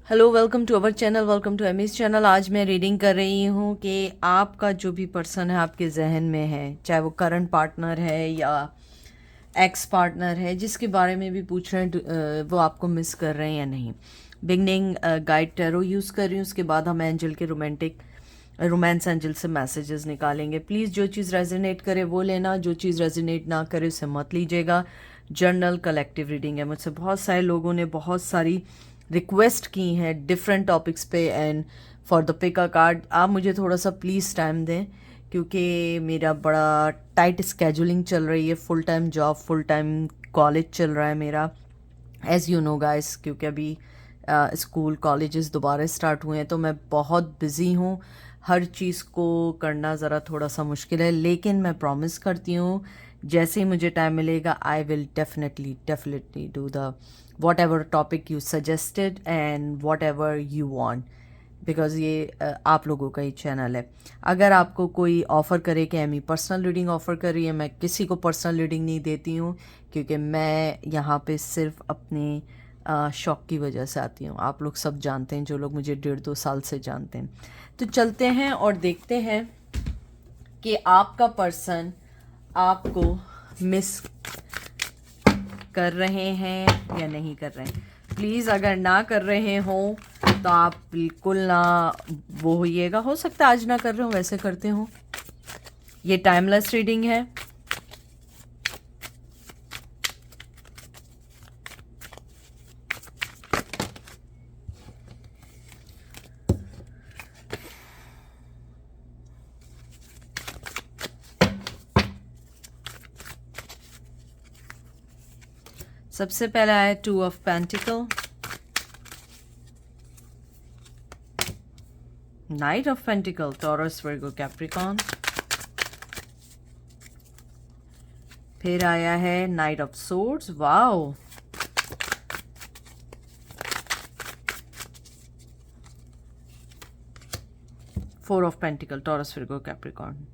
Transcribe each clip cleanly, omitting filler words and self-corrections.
Hello, welcome to our channel, welcome to Amy's channel. आज मैं reading कर रही हूँ कि आपका जो भी पर्सन है आपके जहन में है, चाहे वो करंट पार्टनर है या एक्स पार्टनर है, जिसके बारे में भी पूछ रहे हैं वो आपको मिस कर रहे हैं या नहीं। बिगनिंग गाइड टैरो यूज़ कर रही हूँ, उसके बाद हम एंजल के रोमांस एंजल से मैसेजेस निकालेंगे। प्लीज़ जो चीज़ रेजोनेट करे वो लेना, जो चीज़ रेजोनेट ना करे उसे मत लीजिएगा। जर्नल कलेक्टिव रीडिंग है। मुझसे बहुत सारे लोगों ने बहुत सारी रिक्वेस्ट की हैं डिफरेंट टॉपिक्स पे, and for the pick a card आप मुझे थोड़ा सा प्लीज़ टाइम दें, क्योंकि मेरा बड़ा टाइट स्केजुलिंग चल रही है। Full time job, full time college चल रहा है मेरा, एज़ यू नो गाइस, क्योंकि अभी स्कूल कॉलेजेस दोबारा स्टार्ट हुए हैं, तो मैं बहुत बिज़ी हूँ। हर चीज़ को करना ज़रा थोड़ा सा मुश्किल है, लेकिन मैं प्रॉमिस करती हूँ जैसे ही मुझे टाइम मिलेगा I will definitely do the what ever topic you suggested and what ever you want, because ये आप लोगों का ही चैनल है। अगर आपको कोई ऑफ़र करे कि एमी पर्सनल रीडिंग ऑफ़र कर रही है, मैं किसी को पर्सनल रीडिंग नहीं देती हूँ, क्योंकि मैं यहाँ पे सिर्फ अपने शौक़ की वजह से आती हूँ। आप लोग सब जानते हैं, जो लोग मुझे 1.5-2 साल से जानते हैं। तो चलते हैं और देखते हैं कि आपका पर्सन आपको मिस कर रहे हैं या नहीं कर रहे हैं। प्लीज़ अगर ना कर रहे हों तो आप बिल्कुल ना वो होइएगा। हो सकता है आज ना कर रहे हो, वैसे करते हो। ये टाइमलेस रीडिंग है। सबसे पहला है 2 of pentacle, night of pentacle, taurus, Virgo, Capricorn. फिर आया है night of swords, wow. Four of pentacle, taurus, Virgo, Capricorn.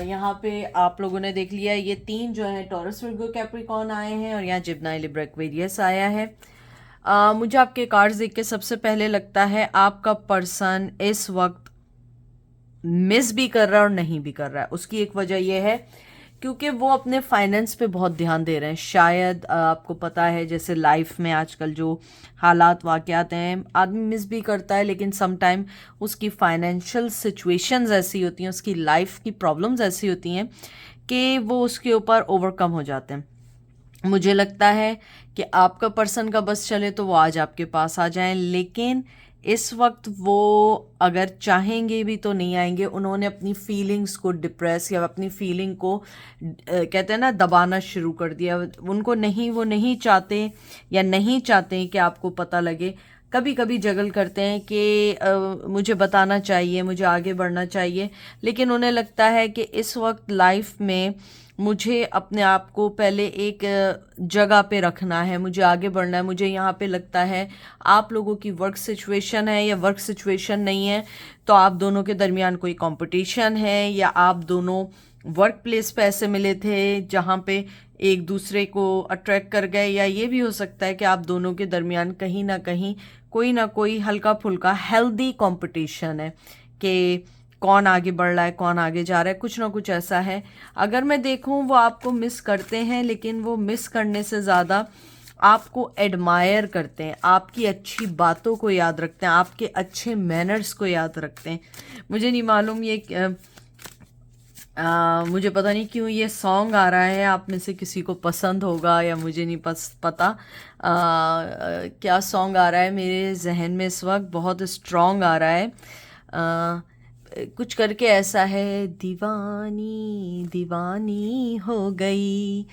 यहाँ पे आप लोगों ने देख लिया, ये 3 जो है टॉरस, वर्गो, कैप्रिकॉन आए हैं, और यहाँ जिम्नाई, लिब्रा, एक्वेरियस आया है। मुझे आपके कार्ड्स देख के सबसे पहले लगता है आपका पर्सन इस वक्त मिस भी कर रहा है और नहीं भी कर रहा है। उसकी एक वजह यह है क्योंकि वो अपने फाइनेंस पे बहुत ध्यान दे रहे हैं। शायद आपको पता है, जैसे लाइफ में आजकल जो हालात वाक़यात हैं, आदमी मिस भी करता है, लेकिन सम टाइम उसकी फाइनेंशियल सिचुएशंस ऐसी होती हैं, उसकी लाइफ की प्रॉब्लम्स ऐसी होती हैं कि वो उसके ऊपर ओवरकम हो जाते हैं। मुझे लगता है कि आपका पर्सन का बस चले तो वो आज आपके पास आ जाएं, लेकिन इस वक्त वो अगर चाहेंगे भी तो नहीं आएंगे। उन्होंने अपनी फीलिंग्स को डिप्रेस या अपनी फीलिंग को कहते हैं ना, दबाना शुरू कर दिया। उनको नहीं, वो नहीं चाहते या नहीं चाहते कि आपको पता लगे। कभी कभी जगल करते हैं कि मुझे बताना चाहिए, मुझे आगे बढ़ना चाहिए, लेकिन उन्हें लगता है कि इस वक्त लाइफ में मुझे अपने आप को पहले एक जगह पे रखना है, मुझे आगे बढ़ना है। मुझे यहाँ पे लगता है आप लोगों की वर्क सिचुएशन है या वर्क सिचुएशन नहीं है, तो आप दोनों के दरमियान कोई कंपटीशन है, या आप दोनों वर्क प्लेस पे ऐसे मिले थे जहाँ पे एक दूसरे को अट्रैक्ट कर गए, या ये भी हो सकता है कि आप दोनों के दरमियान कहीं ना कोई हल्का फुल्का हेल्दी कंपटीशन है कि कौन आगे बढ़ रहा है, कौन आगे जा रहा है, कुछ ना कुछ ऐसा है। अगर मैं देखूं वो आपको मिस करते हैं, लेकिन वो मिस करने से ज़्यादा आपको एडमायर करते हैं, आपकी अच्छी बातों को याद रखते हैं, आपके अच्छे मैनर्स को याद रखते हैं। मुझे नहीं मालूम ये मुझे पता नहीं क्यों ये सॉन्ग आ रहा है, आप में से किसी को पसंद होगा या मुझे नहीं पता क्या सॉन्ग आ रहा है। मेरे जहन में इस वक्त बहुत स्ट्रॉन्ग आ रहा है। कुछ करके ऐसा है, दीवानी दीवानी हो गई,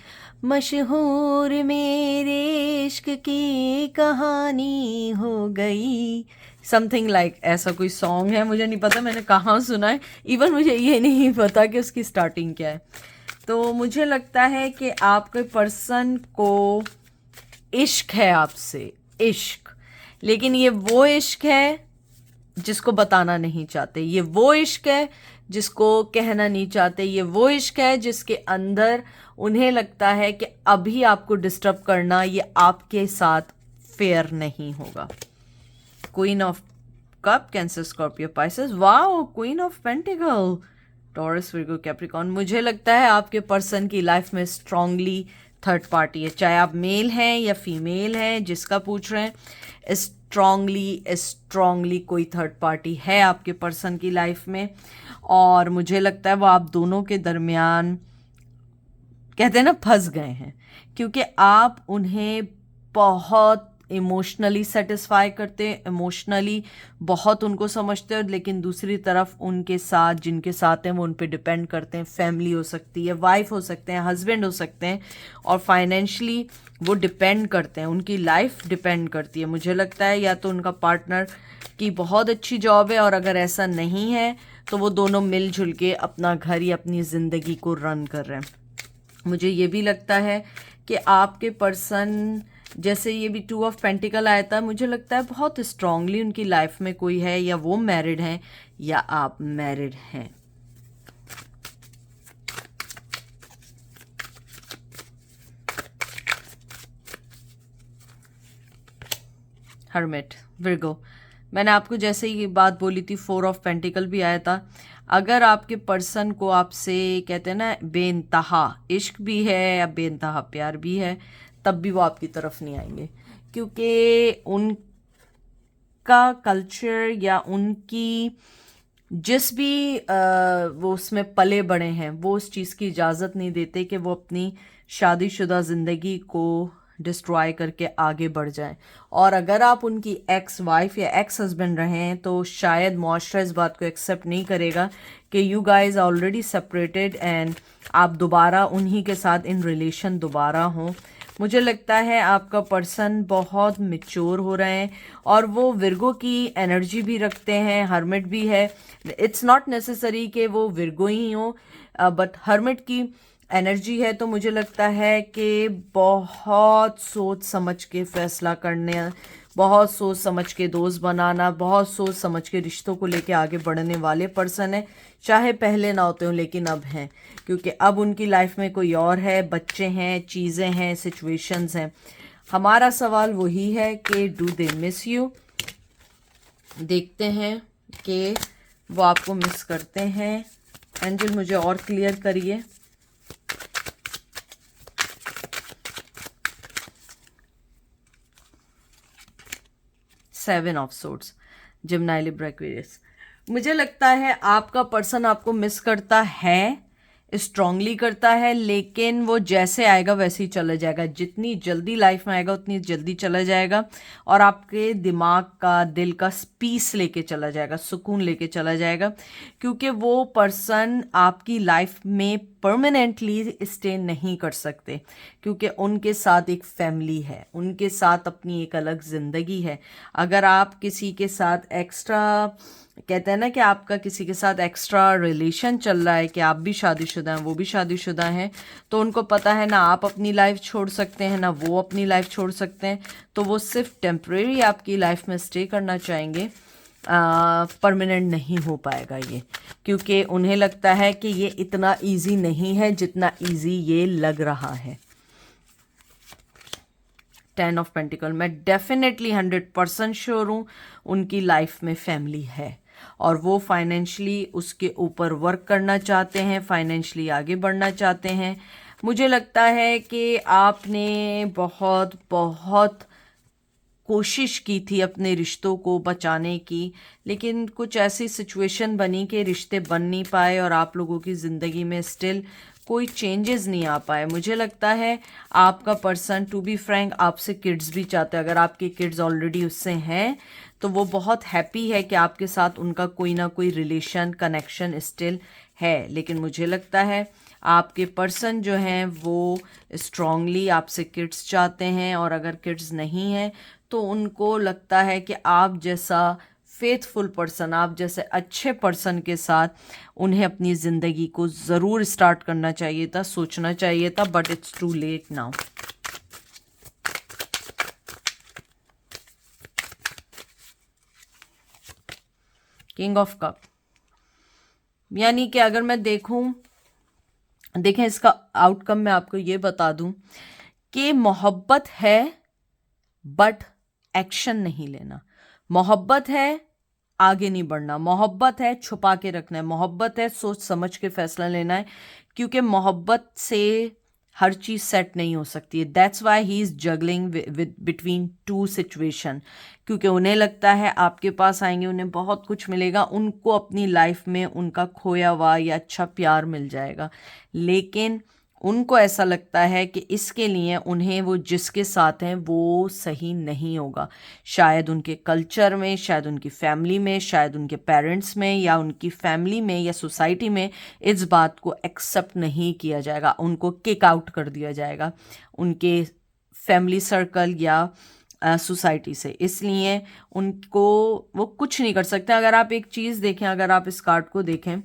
मशहूर मेरे इश्क की कहानी हो गई, समथिंग लाइक ऐसा कोई सॉन्ग है। मुझे नहीं पता मैंने कहाँ सुना है, इवन मुझे ये नहीं पता कि उसकी स्टार्टिंग क्या है। तो मुझे लगता है कि आपके पर्सन को इश्क है आपसे, इश्क, लेकिन ये वो इश्क है जिसको बताना नहीं चाहते, ये वो इश्क है जिसको कहना नहीं चाहते, ये वो इश्क है जिसके अंदर उन्हें लगता है कि अभी आपको डिस्टर्ब करना ये आपके साथ फेयर नहीं होगा। Queen of cup, cancer, Scorpio, Pisces. Wow, queen of pentacle, taurus, Virgo, Capricorn. मुझे लगता है आपके पर्सन की लाइफ में स्ट्रांगली थर्ड पार्टी है, चाहे आप मेल हैं या फीमेल हैं, जिसका पूछ रहे हैं, स्ट्रांगली कोई थर्ड पार्टी है आपके पर्सन की लाइफ में। और मुझे लगता है वो आप दोनों के दरमियान, कहते हैं ना, फंस गए हैं, क्योंकि आप उन्हें बहुत इमोशनली सेटिस्फाई करते हैं, इमोशनली बहुत उनको समझते हैं, लेकिन दूसरी तरफ उनके साथ, जिनके साथ हैं, वो उन पे डिपेंड करते हैं। फैमिली हो सकती है, वाइफ हो सकते हैं, हस्बैंड हो सकते हैं, और फाइनेंशली वो डिपेंड करते हैं, उनकी लाइफ डिपेंड करती है। मुझे लगता है या तो उनका पार्टनर की बहुत अच्छी जॉब है, और अगर ऐसा नहीं है तो वो दोनों मिलजुल के अपना घर या अपनी ज़िंदगी को रन कर रहे हैं। मुझे ये भी लगता है कि आपके पर्सन, जैसे ये भी 2 ऑफ पेंटिकल आया था, मुझे लगता है बहुत स्ट्रांगली उनकी लाइफ में कोई है, या वो मैरिड हैं या आप मैरिड हैं। Hermit, Virgo. मैंने आपको जैसे ही ये बात बोली थी, 4 ऑफ पेंटिकल भी आया था। अगर आपके पर्सन को आपसे, कहते हैं ना, बेइंतहा इश्क भी है या बेइंतहा प्यार भी है, तब भी वो आपकी तरफ नहीं आएंगे, क्योंकि उनका कल्चर या उनकी जिस भी वो उसमें पले बड़े हैं, वो उस चीज़ की इजाज़त नहीं देते कि वो अपनी शादीशुदा ज़िंदगी को डिस्ट्रॉय करके आगे बढ़ जाएं। और अगर आप उनकी एक्स वाइफ या एक्स हस्बैंड रहे हैं, तो शायद मुआशरा इस बात को एक्सेप्ट नहीं करेगा कि you guys already separated and आप दोबारा उन्हीं के साथ इन रिलेशन दोबारा हों। मुझे लगता है आपका पर्सन बहुत मैच्योर हो रहे हैं, और वो विर्गो की एनर्जी भी रखते हैं, हर्मिट भी है। इट्स नॉट नेसेसरी कि वो विर्गो ही हो, बट हर्मिट की एनर्जी है। तो मुझे लगता है कि बहुत सोच समझ के फैसला करने, बहुत सोच समझ के दोस्त बनाना, बहुत सोच समझ के रिश्तों को लेके आगे बढ़ने वाले पर्सन है। चाहे पहले ना होते हो, लेकिन अब हैं, क्योंकि अब उनकी लाइफ में कोई और है, बच्चे हैं, चीज़ें हैं, सिचुएशंस हैं। हमारा सवाल वही है कि डू दे मिस यू। देखते हैं कि वो आपको मिस करते हैं। एंजल, मुझे और क्लियर करिए। Seven of swords, Gemini, Libra, Aquarius. मुझे लगता है आपका पर्सन आपको मिस करता है, स्ट्रांगली करता है, लेकिन वो जैसे आएगा वैसे ही चला जाएगा। जितनी जल्दी लाइफ में आएगा उतनी जल्दी चला जाएगा, और आपके दिमाग का, दिल का पीस लेके चला जाएगा, सुकून लेके चला जाएगा, क्योंकि वो पर्सन आपकी लाइफ में परमानेंटली स्टे नहीं कर सकते, क्योंकि उनके साथ एक फैमिली है, उनके साथ अपनी एक अलग ज़िंदगी है। अगर आप किसी के साथ एक्स्ट्रा, कहते हैं ना कि आपका किसी के साथ एक्स्ट्रा रिलेशन चल रहा है, कि आप भी शादीशुदा हैं, वो भी शादीशुदा हैं, तो उनको पता है ना आप अपनी लाइफ छोड़ सकते हैं, ना वो अपनी लाइफ छोड़ सकते हैं। तो वो सिर्फ टेम्परेरी आपकी लाइफ में स्टे करना चाहेंगे, परमानेंट नहीं हो पाएगा ये, क्योंकि उन्हें लगता है कि ये इतना इजी नहीं है जितना इजी ये लग रहा है। 10 ऑफ पेंटिकल, मैं डेफिनेटली 100% श्योर हूँ उनकी लाइफ में फैमिली है, और वो फाइनेंशली उसके ऊपर वर्क करना चाहते हैं, फाइनेंशली आगे बढ़ना चाहते हैं। मुझे लगता है कि आपने बहुत बहुत कोशिश की थी अपने रिश्तों को बचाने की, लेकिन कुछ ऐसी सिचुएशन बनी कि रिश्ते बन नहीं पाए, और आप लोगों की ज़िंदगी में स्टिल कोई चेंजेस नहीं आ पाए। मुझे लगता है आपका पर्सन, टू बी फ्रैंक, आपसे किड्स भी चाहते हैं। अगर आपके किड्स ऑलरेडी उससे हैं, तो वो बहुत हैप्पी है कि आपके साथ उनका कोई ना कोई रिलेशन, कनेक्शन स्टिल है। लेकिन मुझे लगता है आपके पर्सन जो हैं वो स्ट्रांगली आपसे किड्स चाहते हैं, और अगर किड्स नहीं हैं तो उनको लगता है कि आप जैसा फेथफुल पर्सन, आप जैसे अच्छे पर्सन के साथ उन्हें अपनी ज़िंदगी को ज़रूर स्टार्ट करना चाहिए था, सोचना चाहिए था, but it's too late now. King of cup, यानी कि अगर मैं देखें इसका आउटकम, मैं आपको ये बता दूं कि मोहब्बत है बट एक्शन नहीं लेना। मोहब्बत है आगे नहीं बढ़ना, मोहब्बत है छुपा के रखना है, मोहब्बत है सोच समझ के फैसला लेना है, क्योंकि मोहब्बत से हर चीज़ सेट नहीं हो सकती है। That's why he is juggling with between two situation, क्योंकि उन्हें लगता है आपके पास आएंगे उन्हें बहुत कुछ मिलेगा, उनको अपनी लाइफ में उनका खोया हुआ या अच्छा प्यार मिल जाएगा, लेकिन उनको ऐसा लगता है कि इसके लिए उन्हें वो जिसके साथ हैं वो सही नहीं होगा। शायद उनके कल्चर में, शायद उनकी फैमिली में, शायद उनके पेरेंट्स में या उनकी फैमिली में या सोसाइटी में इस बात को एक्सेप्ट नहीं किया जाएगा, उनको किक आउट कर दिया जाएगा उनके फैमिली सर्कल या सोसाइटी से। इसलिए उनको वो कुछ नहीं कर सकते। अगर आप एक चीज़ देखें, अगर आप इस कार्ड को देखें,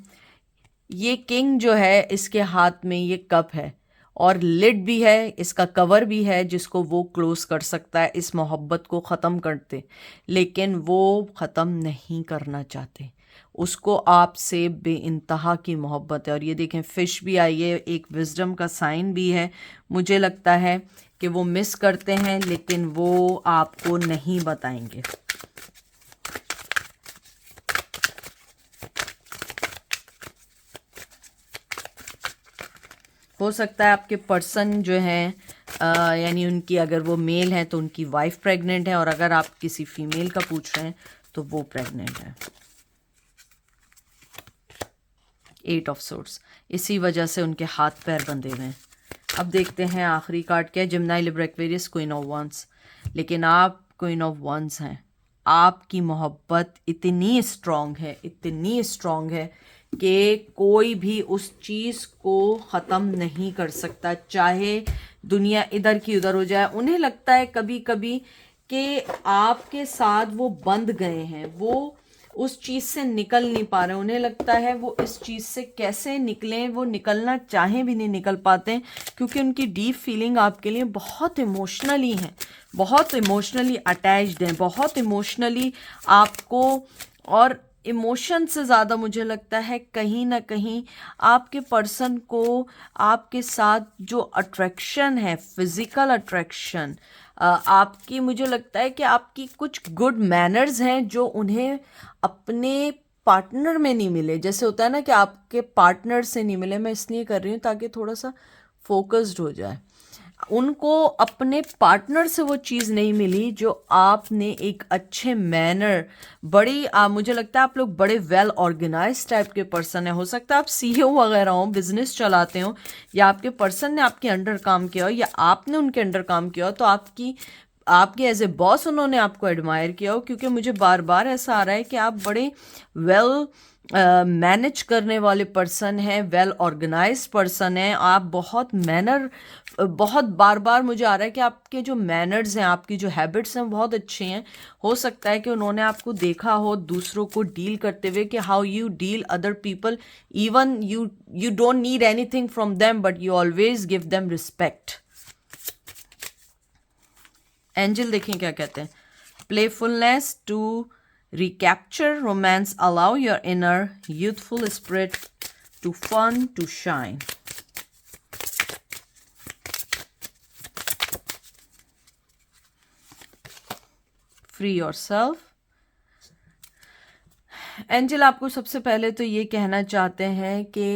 ये किंग जो है इसके हाथ में ये कप है और लिड भी है, इसका कवर भी है जिसको वो क्लोज कर सकता है इस मोहब्बत को ख़त्म करते, लेकिन वो ख़त्म नहीं करना चाहते। उसको आपसे बेइंतहा की मोहब्बत है। और ये देखें फिश भी आई है, एक विजडम का साइन भी है। मुझे लगता है कि वो मिस करते हैं लेकिन वो आपको नहीं बताएंगे। हो सकता है आपके पर्सन जो हैं यानी उनकी अगर वो मेल हैं तो उनकी वाइफ प्रेग्नेंट है, और अगर आप किसी फीमेल का पूछ रहे हैं तो वो प्रेग्नेंट है। 8 ऑफ सोर्ड्स, इसी वजह से उनके हाथ पैर बंधे हुए हैं। अब देखते हैं आखिरी कार्ड क्या है। Gemini, Libra, Aquarius, queen of wands. लेकिन आप क्वीन ऑफ वंस हैं, आपकी मोहब्बत इतनी स्ट्रांग है, इतनी स्ट्रांग है कि कोई भी उस चीज़ को ख़त्म नहीं कर सकता, चाहे दुनिया इधर की उधर हो जाए। उन्हें लगता है कभी कभी कि आपके साथ वो बंध गए हैं, वो उस चीज़ से निकल नहीं पा रहे। उन्हें लगता है वो इस चीज़ से कैसे निकलें, वो निकलना चाहें भी नहीं निकल पाते, क्योंकि उनकी डीप फीलिंग आपके लिए बहुत इमोशनली हैं, बहुत इमोशनली अटैच्ड हैं, बहुत इमोशनली आपको, और इमोशन से ज़्यादा मुझे लगता है कहीं ना कहीं आपके पर्सन को आपके साथ जो अट्रैक्शन है, फिज़िकल अट्रैक्शन, आपकी, मुझे लगता है कि आपकी कुछ गुड मैनर्स हैं जो उन्हें अपने पार्टनर में नहीं मिले। जैसे होता है ना कि आपके पार्टनर से नहीं मिले, मैं इसलिए कर रही हूँ ताकि थोड़ा सा फोकस्ड हो जाए। उनको अपने पार्टनर से वो चीज़ नहीं मिली जो आपने एक अच्छे मैनर, बड़ी मुझे लगता है आप लोग बड़े वेल ऑर्गेनाइज टाइप के पर्सन है। हो सकता है आप सीईओ वगैरह हो, बिजनेस चलाते हो, या आपके पर्सन ने आपके अंडर काम किया हो, या आपने उनके अंडर काम किया हो, तो आपके एज ए बॉस उन्होंने आपको एडमायर किया हो, क्योंकि मुझे बार बार ऐसा आ रहा है कि आप बड़े वेल मैनेज करने वाले पर्सन हैं, वेल ऑर्गेनाइज्ड पर्सन हैं, आप बहुत मैनर, बहुत बार बार मुझे आ रहा है कि आपके जो मैनर्स हैं, आपकी जो हैबिट्स हैं बहुत अच्छी हैं। हो सकता है कि उन्होंने आपको देखा हो दूसरों को डील करते हुए कि how you deal other people, even you don't need anything from them but you always give them respect. Angel देखें क्या कहते हैं। Playfulness to recapture romance, allow your inner youthful spirit to fun to shine. Free yourself. Angel आपको सबसे पहले तो ये कहना चाहते हैं कि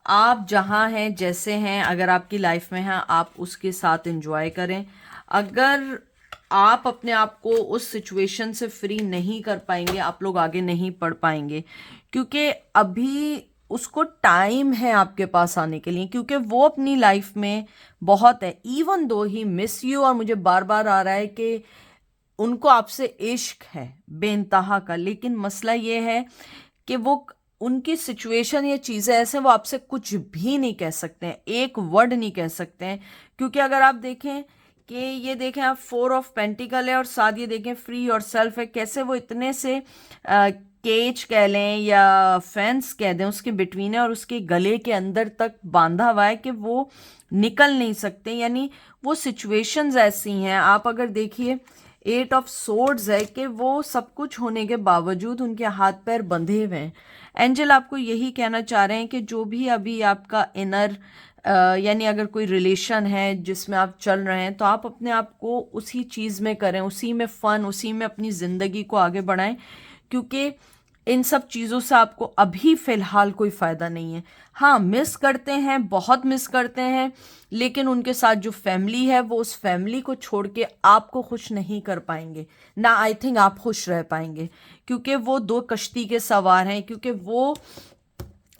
आप जहाँ हैं, जैसे हैं, अगर आपकी लाइफ में हैं आप उसके साथ एंजॉय करें। अगर आप अपने आप को उस सिचुएशन से फ्री नहीं कर पाएंगे, आप लोग आगे नहीं बढ़ पाएंगे, क्योंकि अभी उसको टाइम है आपके पास आने के लिए, क्योंकि वो अपनी लाइफ में बहुत है। Even though he miss you, और मुझे बार बार आ रहा है कि उनको आपसे इश्क है बेइंतहा का, लेकिन मसला ये है कि वो उनकी सिचुएशन या चीज़ें ऐसे, वो आपसे कुछ भी नहीं कह सकते हैं, एक वर्ड नहीं कह सकते हैं। क्योंकि अगर आप देखें कि ये देखें आप 4 ऑफ पेंटिकल है और साथ ये देखें फ्री और सेल्फ है, कैसे वो इतने से केज कह लें या फेंस कह दें उसके बिटवीन है, और उसके गले के अंदर तक बांधा हुआ है कि वो निकल नहीं सकते। यानी वो सिचुएशंस ऐसी हैं। आप अगर देखिए 8 ऑफ सोर्ड्स है कि वो सब कुछ होने के बावजूद उनके हाथ पैर बंधे हुए हैं। एंजल आपको यही कहना चाह रहे हैं कि जो भी अभी आपका इनर यानी अगर कोई रिलेशन है जिसमें आप चल रहे हैं तो आप अपने आप को उसी चीज़ में करें, उसी में फ़न, उसी में अपनी ज़िंदगी को आगे बढ़ाएं, क्योंकि इन सब चीज़ों से आपको अभी फ़िलहाल कोई फ़ायदा नहीं है। हाँ, मिस करते हैं, बहुत मिस करते हैं, लेकिन उनके साथ जो फैमिली है वो उस फैमिली को छोड़ के आपको खुश नहीं कर पाएंगे ना। आई थिंक आप खुश रह पाएंगे, क्योंकि वो दो कश्ती के सवार हैं। क्योंकि वो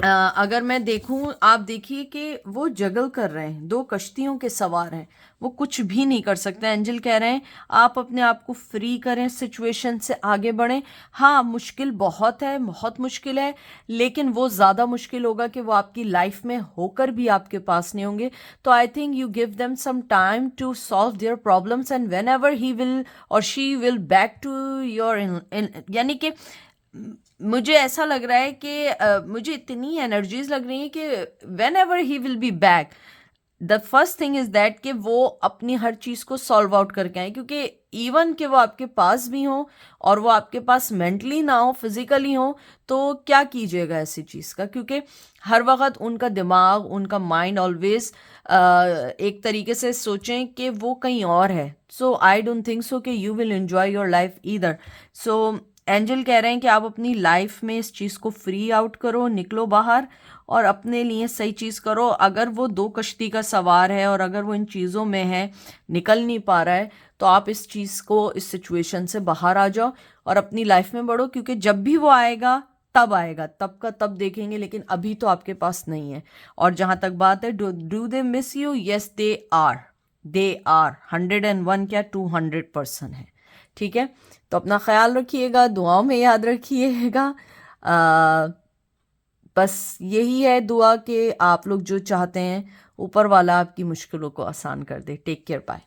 अगर मैं देखूं, आप देखिए कि वो जगल कर रहे हैं, दो कश्तियों के सवार हैं, वो कुछ भी नहीं कर सकते। एंजल कह रहे हैं आप अपने आप को फ्री करें, सिचुएशन से आगे बढ़ें। हाँ, मुश्किल बहुत है, बहुत मुश्किल है, लेकिन वो ज़्यादा मुश्किल होगा कि वो आपकी लाइफ में होकर भी आपके पास नहीं होंगे। तो I think you give them some time to solve their problems, and whenever he will और she will back to your यानी कि मुझे ऐसा लग रहा है कि मुझे इतनी एनर्जीज लग रही हैं कि when ever he will be back, the first thing is that कि वो अपनी हर चीज़ को सॉल्व आउट करके आए। क्योंकि इवन कि वो आपके पास भी हों और वो आपके पास मेंटली ना हो, फिजिकली हो, तो क्या कीजिएगा ऐसी चीज़ का, क्योंकि हर वक्त उनका दिमाग, उनका माइंड ऑलवेज एक तरीके से सोचें कि वो कहीं और है। सो आई डोंट थिंक सो कि you will enjoy your life either. So angel कह रहे हैं कि आप अपनी लाइफ में इस चीज़ को फ्री आउट करो, निकलो बाहर और अपने लिए सही चीज़ करो। अगर वो दो कश्ती का सवार है और अगर वो इन चीज़ों में है, निकल नहीं पा रहा है, तो आप इस चीज़ को, इस सिचुएशन से बाहर आ जाओ और अपनी लाइफ में बढ़ो। क्योंकि जब भी वो आएगा, तब का तब देखेंगे, लेकिन अभी तो आपके पास नहीं है। और जहाँ तक बात है do they miss you, yes they are 101 क्या 200% है। ठीक है, तो अपना ख्याल रखिएगा, दुआओं में याद रखिएगा। बस यही है दुआ कि आप लोग जो चाहते हैं ऊपर वाला आपकी मुश्किलों को आसान कर दे। Take care, bye.